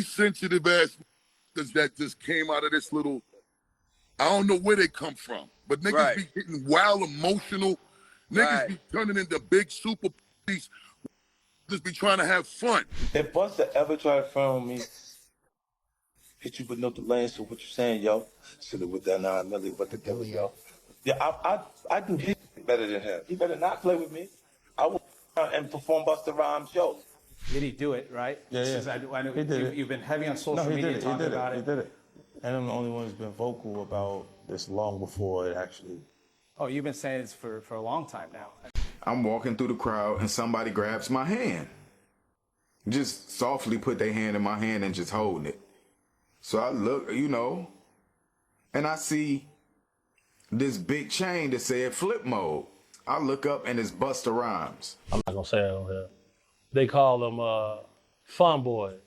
sensitive ass that just came out of this little, I don't know where they come from, but niggas be getting wild emotional. Niggas be turning into big super police. Just be trying to have fun. If Busta ever try to front me, hit you with no delay, so what you saying, yo? Should have with that 9 milli, what the devil, yo? Yeah, I do his better than him. He better not play with me. I will and perform Busta Rhymes show. Did he do it, right? Yeah. I know you've been heavy on social media talking about it. He did it. And I'm the only one who's been vocal about this long before it actually. Oh, you've been saying this for a long time now. I'm walking through the crowd and somebody grabs my hand. Just softly put their hand in my hand and just holding it. So I look, and I see this big chain that said flip mode. I look up and it's Busta Rhymes. I'm not gonna say it on here. They call them fun boys.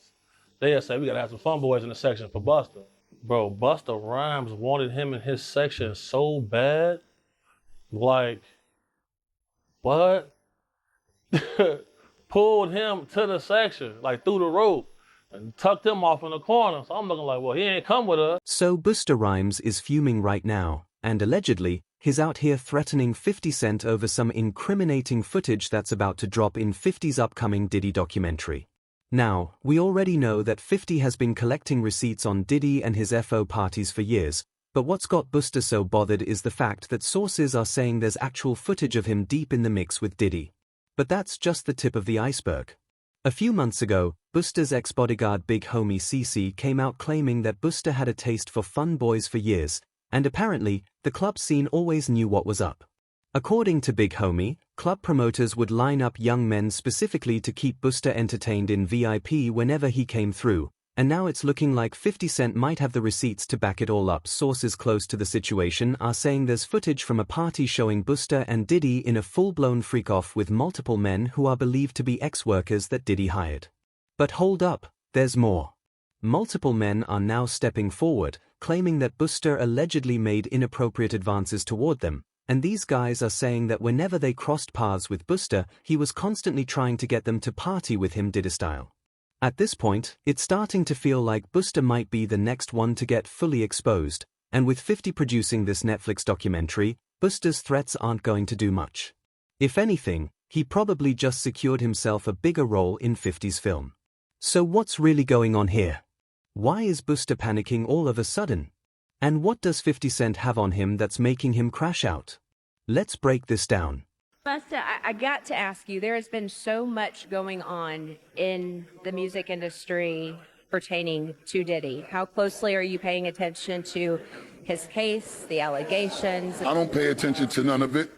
They'll say, we gotta have some fun boys in the section for Busta. Bro, Busta Rhymes wanted him in his section so bad. Like, what? Pulled him to the section, like through the rope, and tucked him off in the corner. So I'm looking like, well, he ain't come with us. So Busta Rhymes is fuming right now, and allegedly, he's out here threatening 50 Cent over some incriminating footage that's about to drop in 50's upcoming Diddy documentary. Now, we already know that 50 has been collecting receipts on Diddy and his FO parties for years, but what's got Busta so bothered is the fact that sources are saying there's actual footage of him deep in the mix with Diddy. But that's just the tip of the iceberg. A few months ago, Busta's ex-bodyguard Big Homie CC came out claiming that Busta had a taste for fun boys for years, and apparently, the club scene always knew what was up. According to Big Homie, club promoters would line up young men specifically to keep Busta entertained in VIP whenever he came through, and now it's looking like 50 Cent might have the receipts to back it all up. Sources close to the situation are saying there's footage from a party showing Busta and Diddy in a full-blown freak-off with multiple men who are believed to be ex-workers that Diddy hired. But hold up, there's more. Multiple men are now stepping forward, claiming that Busta allegedly made inappropriate advances toward them, and these guys are saying that whenever they crossed paths with Busta, he was constantly trying to get them to party with him Diddy style. At this point, it's starting to feel like Busta might be the next one to get fully exposed, and with 50 producing this Netflix documentary, Busta's threats aren't going to do much. If anything, he probably just secured himself a bigger role in 50's film. So what's really going on here? Why is Busta panicking all of a sudden? And what does 50 Cent have on him that's making him crash out? Let's break this down. Busta, I got to ask you, there has been so much going on in the music industry pertaining to Diddy. How closely are you paying attention to his case, the allegations? I don't pay attention to none of it.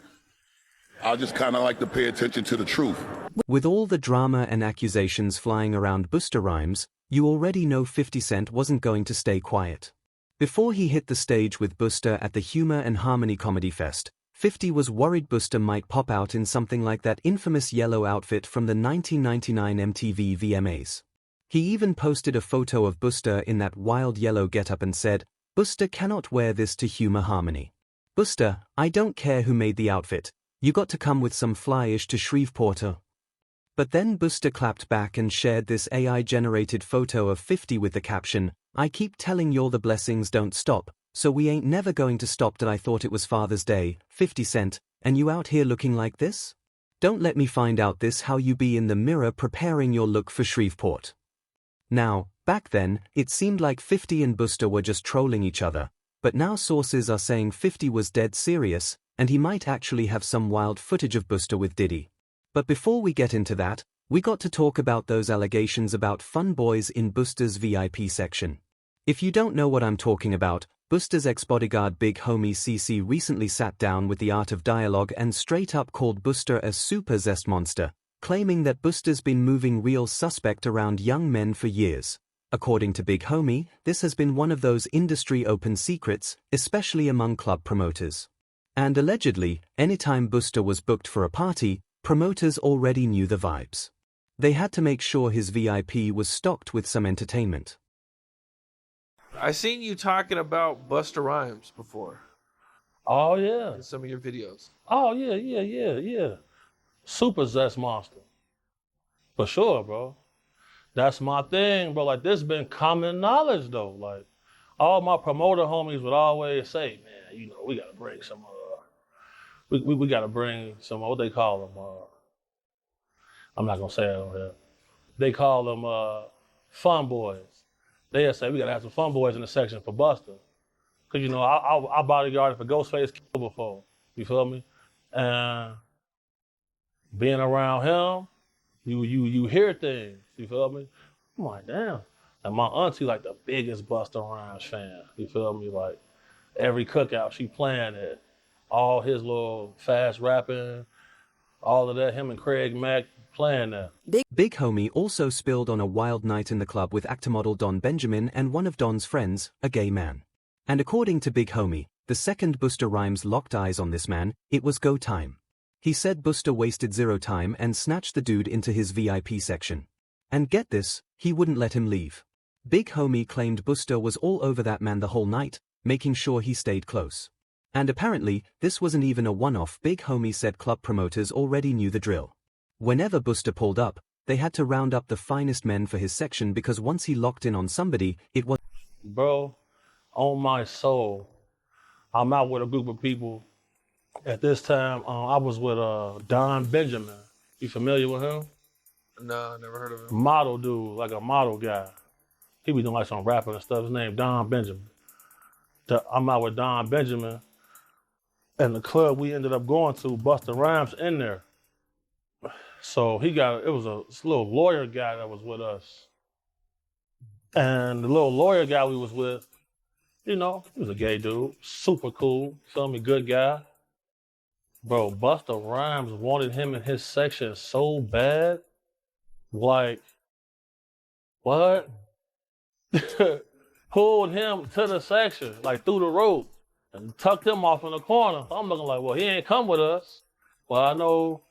I just kind of like to pay attention to the truth. With all the drama and accusations flying around Busta Rhymes, you already know 50 Cent wasn't going to stay quiet. Before he hit the stage with Busta at the Humor and Harmony Comedy Fest, 50 was worried Busta might pop out in something like that infamous yellow outfit from the 1999 MTV VMAs. He even posted a photo of Busta in that wild yellow getup and said, "Busta cannot wear this to Humor Harmony. Busta, I don't care who made the outfit, you got to come with some flyish to Shreveport." But then Busta clapped back and shared this AI-generated photo of 50 with the caption, "I keep telling y'all the blessings don't stop, so we ain't never going to stop till I thought it was Father's Day, 50 Cent, and you out here looking like this? Don't let me find out this how you be in the mirror preparing your look for Shreveport." Now, back then, it seemed like 50 and Busta were just trolling each other, but now sources are saying 50 was dead serious, and he might actually have some wild footage of Busta with Diddy. But before we get into that, we got to talk about those allegations about fun boys in Busta's VIP section. If you don't know what I'm talking about, Busta's ex-bodyguard Big Homie CC recently sat down with the Art of Dialogue and straight up called Busta a super zest monster, claiming that Busta's been moving real suspect around young men for years. According to Big Homie, this has been one of those industry open secrets, especially among club promoters. And allegedly, anytime Busta was booked for a party, promoters already knew the vibes. They had to make sure his VIP was stocked with some entertainment. I seen you talking about Busta Rhymes before Oh, yeah. in some of your videos. Oh, yeah. Super zest monster. For sure, bro. That's my thing, bro. Like, this been common knowledge, though. Like, all my promoter homies would always say, man, you know, we got to bring some, we got to bring some, what they call them, I'm not going to say it on here. They call them fun boys. They'll say, we got to have some fun boys in the section for Busta. Because, you know, I bodyguarded for Ghostface Killah before. You feel me? And being around him, you hear things. You feel me? I'm like, damn. And my auntie, like, the biggest Busta Rhymes fan. You feel me? Like, every cookout, she playing it. All his little fast rapping, all of that, him and Craig Mack playing that. Big Homie also spilled on a wild night in the club with actor model Don Benjamin and one of Don's friends, a gay man. And according to Big Homie, the second Busta Rhymes locked eyes on this man, it was go time. He said Busta wasted zero time and snatched the dude into his VIP section. And get this, he wouldn't let him leave. Big Homie claimed Busta was all over that man the whole night, making sure he stayed close. And apparently, this wasn't even a one-off. Big Homie said club promoters already knew the drill. Whenever Busta pulled up, they had to round up the finest men for his section because once he locked in on somebody, it was... Bro, on my soul, I'm out with a group of people. At this time, I was with Don Benjamin. You familiar with him? No, never heard of him. Model dude, like a model guy. He be doing like some rapping and stuff. His name Don Benjamin. I'm out with Don Benjamin. And the club we ended up going to, Busta Rhymes in there. So it was a little lawyer guy that was with us. And the little lawyer guy we was with, you know, he was a gay dude, super cool, feel me, good guy. Bro, Busta Rhymes wanted him in his section so bad. Like, what? Pulled him to the section, like through the rope, and tucked him off in the corner. I'm looking like, well, he ain't come with us. Well, I know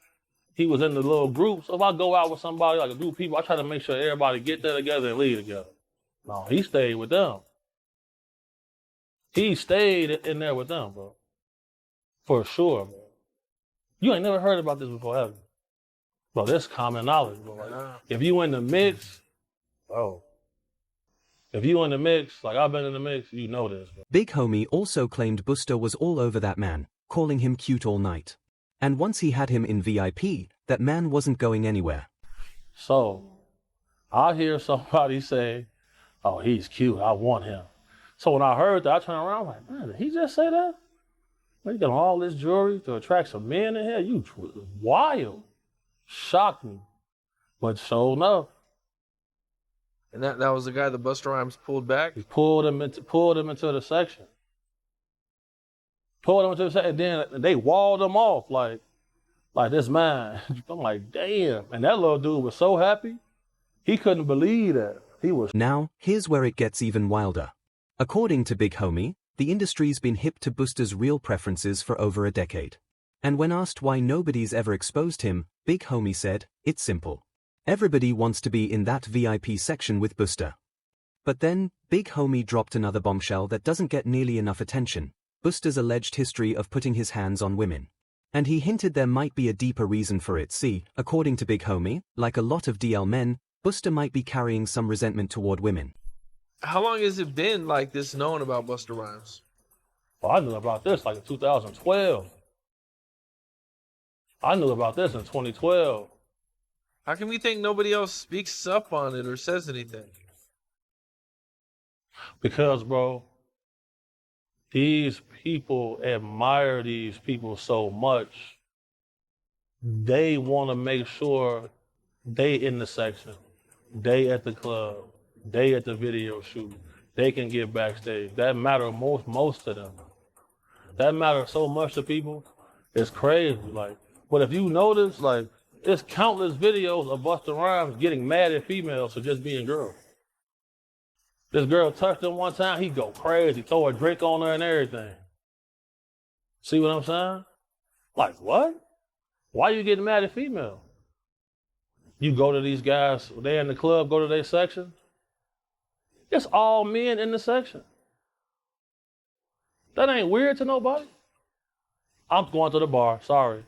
he was in the little group. So if I go out with somebody, like a group of people, I try to make sure everybody get there together and leave together. No, he stayed with them. He stayed in there with them, bro. For sure, bro. You ain't never heard about this before, have you? Bro, this common knowledge, bro. Like, if you in the mix, bro. If you in the mix, like I've been in the mix, you know this, bro. Big Homie also claimed Busta was all over that man, calling him cute all night. And once he had him in VIP, that man wasn't going anywhere. So, I hear somebody say, oh, he's cute, I want him. So when I heard that, I turned around, I'm like, man, did he just say that? You got all this jewelry to attract some men in here? You wild. Shocked me. But sure enough. And that was the guy that Busta Rhymes pulled back? He pulled him into the section. Pulled him into the section, and then they walled him off like this man. I'm like, damn. And that little dude was so happy, he couldn't believe that. He was. Now, here's where it gets even wilder. According to Big Homie, the industry's been hip to Busta's real preferences for over a decade. And when asked why nobody's ever exposed him, Big Homie said, it's simple. Everybody wants to be in that VIP section with Busta. But then, Big Homie dropped another bombshell that doesn't get nearly enough attention, Busta's alleged history of putting his hands on women. And he hinted there might be a deeper reason for it. See, according to Big Homie, like a lot of DL men, Busta might be carrying some resentment toward women. How long has it been like this known about Busta Rhymes? Well, I knew about this like in 2012. I knew about this in 2012. How come you think nobody else speaks up on it or says anything? Because, bro, these people admire these people so much. They want to make sure they in the section, they at the club, they at the video shoot, they can get backstage. That matter most to them. That matters so much to people. It's crazy. Like, but if you notice, like, there's countless videos of Busta Rhymes getting mad at females for just being girls. This girl touched him one time, he go crazy, throw a drink on her and everything. See what I'm saying? Like, what? Why you getting mad at females? You go to these guys, they're in the club, go to their section. It's all men in the section. That ain't weird to nobody. I'm going to the bar, sorry.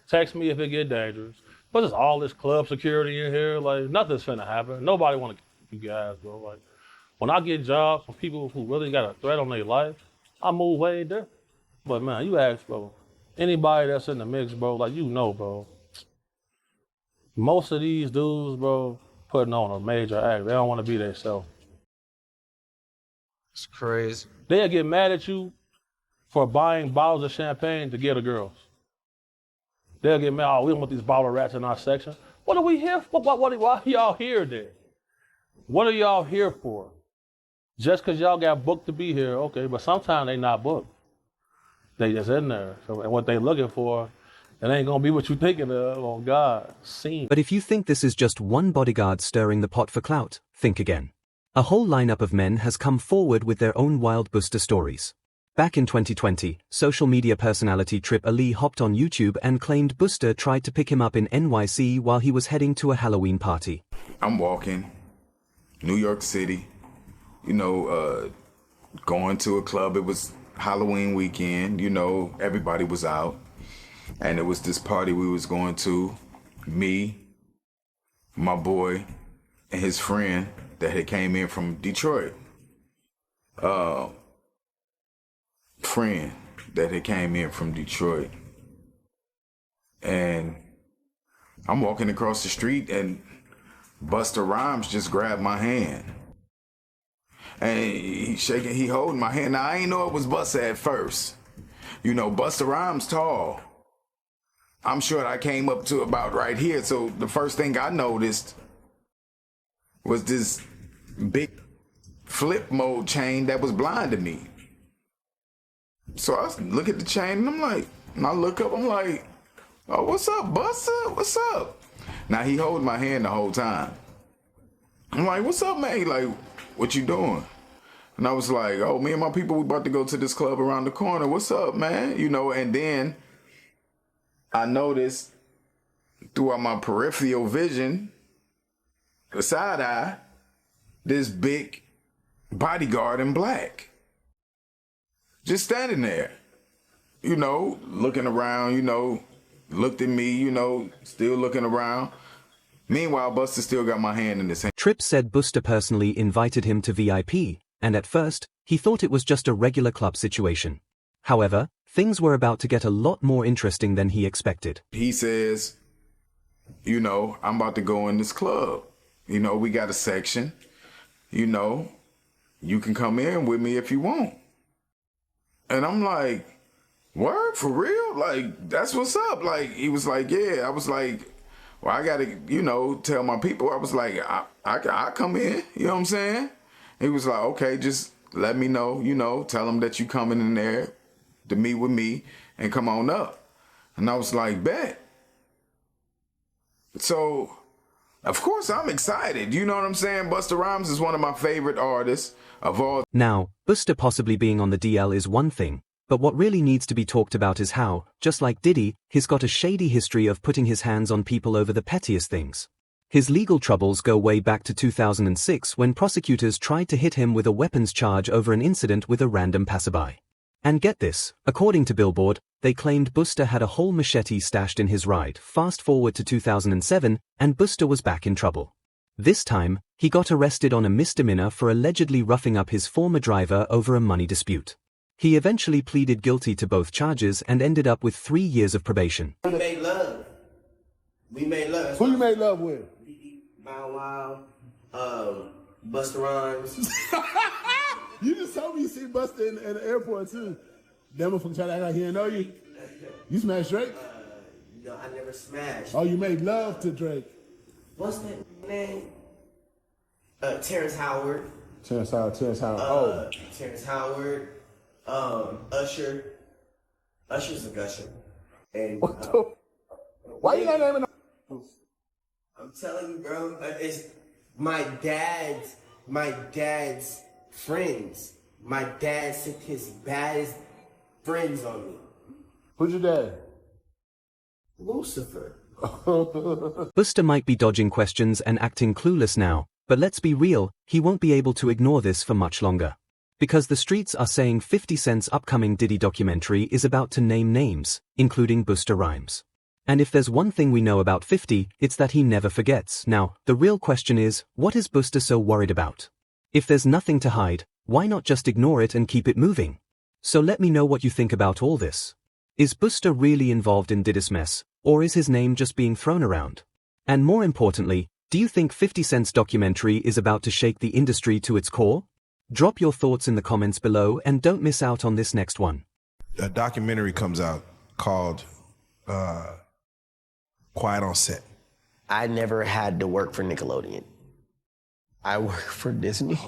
Text me if it get dangerous. But there's all this club security in here. Like, nothing's finna happen. Nobody want to kill you guys, bro. Like, when I get jobs from people who really got a threat on their life, I move way different. But man, you ask, bro, anybody that's in the mix, bro, like, you know, bro, most of these dudes, bro, putting on a major act. They don't want to be themselves. It's crazy. They'll get mad at you for buying bottles of champagne to get the girls. They'll get mad, oh, we don't want these bottle rats in our section. What are we here for? Why are y'all here then? What are y'all here for? Just because y'all got booked to be here, okay, but sometimes they not booked. They just in there. So, and what they looking for, it ain't gonna be what you thinking of, oh God, scene. But if you think this is just one bodyguard stirring the pot for clout, think again. A whole lineup of men has come forward with their own wild Busta stories. Back in 2020, social media personality Trip Ali hopped on YouTube and claimed Busta tried to pick him up in NYC while he was heading to a Halloween party. I'm walking, New York City, going to a club. It was Halloween weekend, everybody was out. And it was this party we was going to, me, my boy, and his friend that had came in from Detroit. And I'm walking across the street and Busta Rhymes just grabbed my hand. And he holding my hand. Now, I ain't know it was Busta at first. Busta Rhymes tall. I'm sure I came up to about right here. So the first thing I noticed was this big flip mode chain that was blinding me. So I look at the chain and I look up, I'm like, oh, what's up, Busta? What's up? Now he holding my hand the whole time. I'm like, what's up, man? Like, what you doing? And I was like, oh, me and my people, we about to go to this club around the corner. What's up, man? And then I noticed throughout my peripheral vision, the side eye, this big bodyguard in black. Just standing there, looking around, looked at me, still looking around. Meanwhile, Busta still got my hand in his hand. Tripp said Busta personally invited him to VIP, and at first, he thought it was just a regular club situation. However, things were about to get a lot more interesting than he expected. He says, I'm about to go in this club. We got a section. You can come in with me if you want. And I'm like, word, for real? Like, that's what's up. Like, he was like, yeah. I was like, well, I got to, tell my people. I was like, I come in. You know what I'm saying? He was like, okay, just let me know, tell them that you coming in there to meet with me and come on up. And I was like, bet. So, of course, I'm excited. You know what I'm saying? Busta Rhymes is one of my favorite artists of all. Now, Busta possibly being on the DL is one thing, but what really needs to be talked about is how, just like Diddy, he's got a shady history of putting his hands on people over the pettiest things. His legal troubles go way back to 2006 when prosecutors tried to hit him with a weapons charge over an incident with a random passerby. And get this, according to Billboard, they claimed Busta had a whole machete stashed in his ride. Fast forward to 2007, and Busta was back in trouble. This time, he got arrested on a misdemeanor for allegedly roughing up his former driver over a money dispute. He eventually pleaded guilty to both charges and ended up with 3 years of probation. We made love. Who you made love with? Bow Wow, Busta Rhymes. You just told me you see Busta in the airport too. That motherfucker try to act like he didn't know you. You smashed Drake? No, I never smashed. Oh, you made love to Drake. What's that name? Terrence Howard. Terrence Howard. Terrence Howard. Usher. Usher's a gusher. And why you not naming? I'm telling you, bro. It's my dad's friends. My dad sent his baddest friends on me. Who's your dad? Lucifer. Busta might be dodging questions and acting clueless now, but let's be real, he won't be able to ignore this for much longer. Because the streets are saying 50 Cent's upcoming Diddy documentary is about to name names, including Busta Rhymes. And if there's one thing we know about 50, it's that he never forgets. Now, the real question is, what is Busta so worried about? If there's nothing to hide, why not just ignore it and keep it moving? So let me know what you think about all this. Is Busta really involved in Diddy's mess, or is his name just being thrown around? And more importantly, do you think 50 Cent's documentary is about to shake the industry to its core? Drop your thoughts in the comments below and don't miss out on this next one. A documentary comes out called Quiet on Set. I never had to work for Nickelodeon. I work for Disney.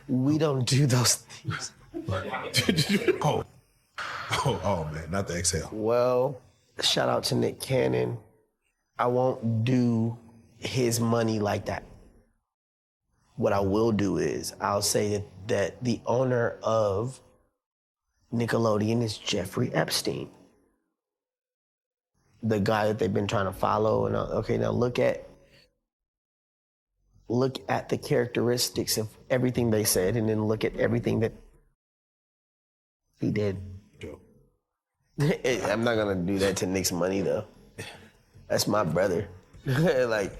We don't do those things. oh man, not the exhale. Well, shout out to Nick Cannon. I won't do his money like that. What I will do is I'll say that the owner of Nickelodeon is Jeffrey Epstein. The guy that they've been trying to follow. And okay, now look at the characteristics of everything they said, and then look at everything that he did. I'm not gonna do that to Nick's money though. That's my brother. Like,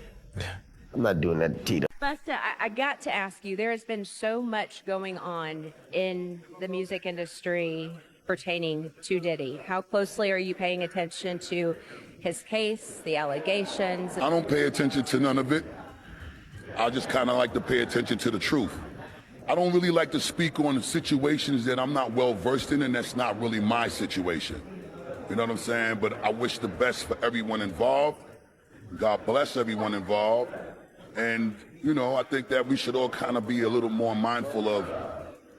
I'm not doing that to Tito. Busta, I got to ask you, there has been so much going on in the music industry pertaining to Diddy. How closely are you paying attention to his case, the allegations? I don't pay attention to none of it. I just kind of like to pay attention to the truth. I don't really like to speak on situations that I'm not well versed in, and that's not really my situation. You know what I'm saying? But I wish the best for everyone involved. God bless everyone involved. And, you know, I think that we should all kind of be a little more mindful of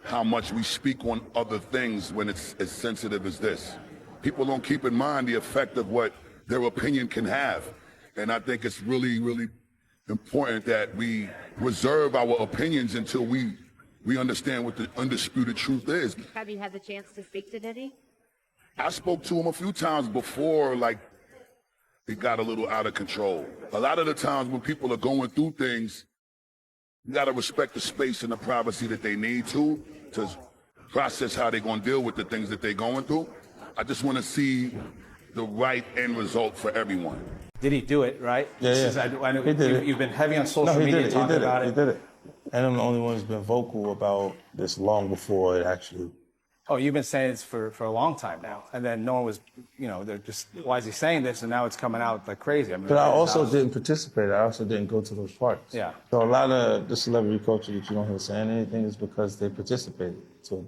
how much we speak on other things when it's as sensitive as this. People don't keep in mind the effect of what their opinion can have. And I think it's really, really important that we reserve our opinions until we understand what the undisputed truth is. Have you had the chance to speak to Diddy? I spoke to him a few times before, like, it got a little out of control. A lot of the times when people are going through things, you gotta respect the space and the privacy that they need to process how they're gonna deal with the things that they're going through. I just wanna see the right end result for everyone. Did he do it, right? Yeah. I know He did it. You've been heavy on social No, he media did it. talking about it. He did it. And I'm the only one who's been vocal about this long before it actually. Oh, you've been saying this for a long time now, and then no one was, they're just, why is he saying this? And now it's coming out like crazy. I mean, But I also didn't participate. I also didn't go to those parties. Yeah. So a lot of the celebrity culture that you don't hear saying anything is because they participated. So.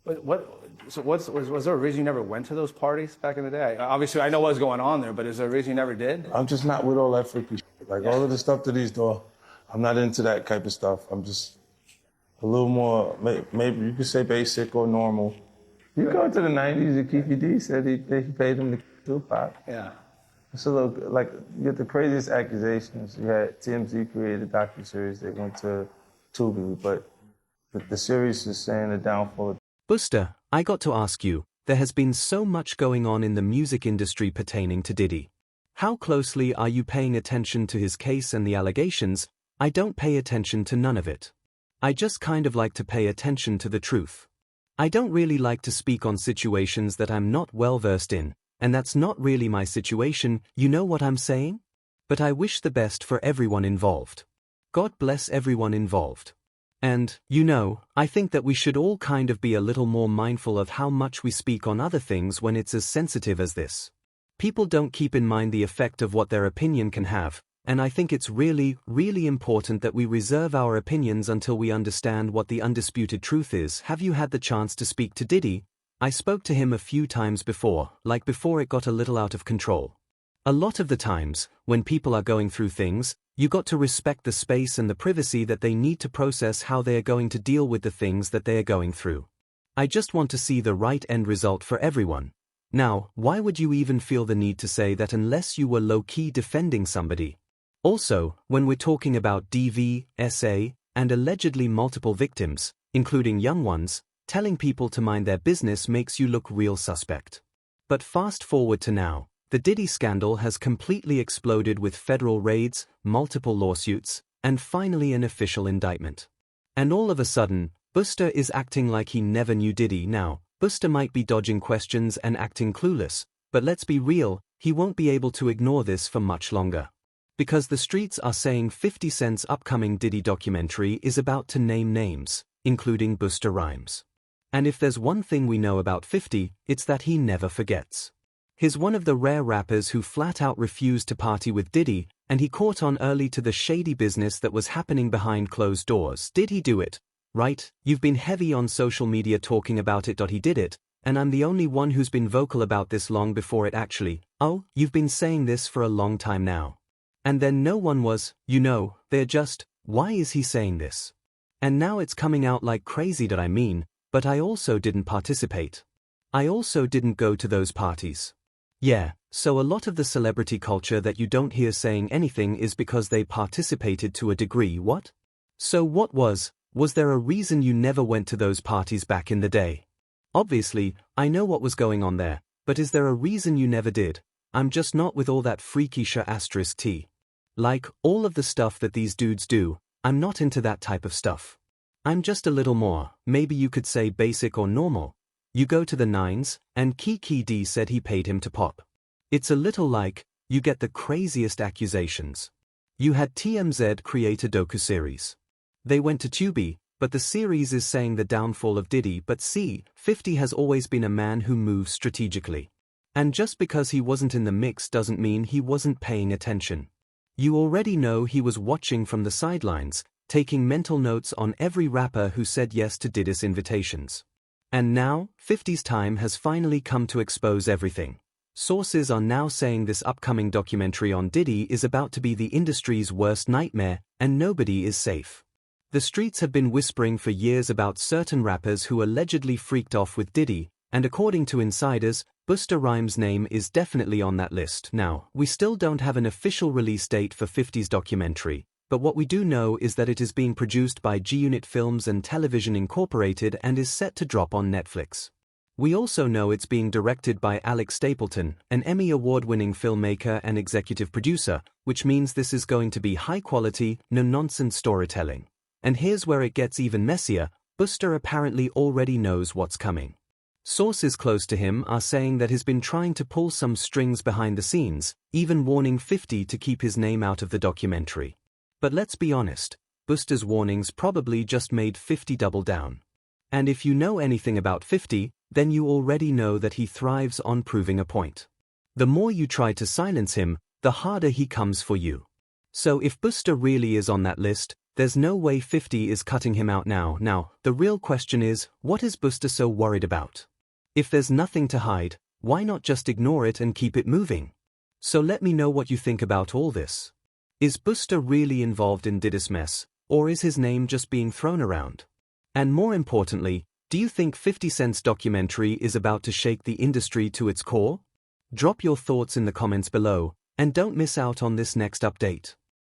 But was there a reason you never went to those parties back in the day? Obviously, I know what was going on there, but is there a reason you never did? I'm just not with all that freaky shit. Like all of the stuff that he's doing, I'm not into that type of stuff. I'm just a little more, maybe you could say basic or normal. You go to the 90s, and Keefy D said he paid him to Tupac. Yeah. It's a little, like, you get the craziest accusations. You had TMZ created a docuseries. They went to Tubi, but the series is saying the downfall of... Busta, I got to ask you, there has been so much going on in the music industry pertaining to Diddy. How closely are you paying attention to his case and the allegations? I don't pay attention to none of it. I just kind of like to pay attention to the truth. I don't really like to speak on situations that I'm not well versed in, and that's not really my situation, you know what I'm saying? But I wish the best for everyone involved. God bless everyone involved. And, I think that we should all kind of be a little more mindful of how much we speak on other things when it's as sensitive as this. People don't keep in mind the effect of what their opinion can have, and I think it's really, really important that we reserve our opinions until we understand what the undisputed truth is. Have you had the chance to speak to Diddy? I spoke to him a few times before, like before it got a little out of control. A lot of the times, when people are going through things, you got to respect the space and the privacy that they need to process how they are going to deal with the things that they are going through. I just want to see the right end result for everyone. Now, why would you even feel the need to say that unless you were low-key defending somebody? Also, when we're talking about DV, SA, and allegedly multiple victims, including young ones, telling people to mind their business makes you look real suspect. But fast forward to now, the Diddy scandal has completely exploded with federal raids, multiple lawsuits, and finally an official indictment. And all of a sudden, Busta is acting like he never knew Diddy. Now, Busta might be dodging questions and acting clueless, but let's be real, he won't be able to ignore this for much longer. Because the streets are saying 50 Cent's upcoming Diddy documentary is about to name names, including Busta Rhymes. And if there's one thing we know about 50, it's that he never forgets. He's one of the rare rappers who flat out refused to party with Diddy, and he caught on early to the shady business that was happening behind closed doors. Did he do it? Right? You've been heavy on social media talking about it. He did it, and I'm the only one who's been vocal about this long before it actually. Oh, you've been saying this for a long time now. And then no one was, they're just, why is he saying this? And now it's coming out like crazy that I mean, but I also didn't participate. I also didn't go to those parties. Yeah, so a lot of the celebrity culture that you don't hear saying anything is because they participated to a degree. What? So what was there a reason you never went to those parties back in the day? Obviously, I know what was going on there, but is there a reason you never did? I'm just not with all that freaky *T. Like, all of the stuff that these dudes do, I'm not into that type of stuff. I'm just a little more, maybe you could say basic or normal. You go to the nines, and Kiki D said he paid him to pop. It's a little like, you get the craziest accusations. You had TMZ create a docu-series. They went to Tubi, but the series is saying the downfall of Diddy, but see, 50 has always been a man who moves strategically. And just because he wasn't in the mix doesn't mean he wasn't paying attention. You already know he was watching from the sidelines, taking mental notes on every rapper who said yes to Diddy's invitations. And now, 50's time has finally come to expose everything. Sources are now saying this upcoming documentary on Diddy is about to be the industry's worst nightmare, and nobody is safe. The streets have been whispering for years about certain rappers who allegedly freaked off with Diddy, and according to insiders, Busta Rhymes' name is definitely on that list. Now, we still don't have an official release date for 50's documentary, but what we do know is that it is being produced by G-Unit Films and Television Incorporated and is set to drop on Netflix. We also know it's being directed by Alex Stapleton, an Emmy Award-winning filmmaker and executive producer, which means this is going to be high-quality, no-nonsense storytelling. And here's where it gets even messier, Busta apparently already knows what's coming. Sources close to him are saying that he's been trying to pull some strings behind the scenes, even warning 50 to keep his name out of the documentary. But let's be honest, Busta's warnings probably just made 50 double down. And if you know anything about 50, then you already know that he thrives on proving a point. The more you try to silence him, the harder he comes for you. So if Busta really is on that list, there's no way 50 is cutting him out now. Now, the real question is, what is Busta so worried about? If there's nothing to hide, why not just ignore it and keep it moving? So let me know what you think about all this. Is Busta really involved in Diddy's mess, or is his name just being thrown around? And more importantly, do you think 50 Cent's documentary is about to shake the industry to its core? Drop your thoughts in the comments below, and don't miss out on this next update.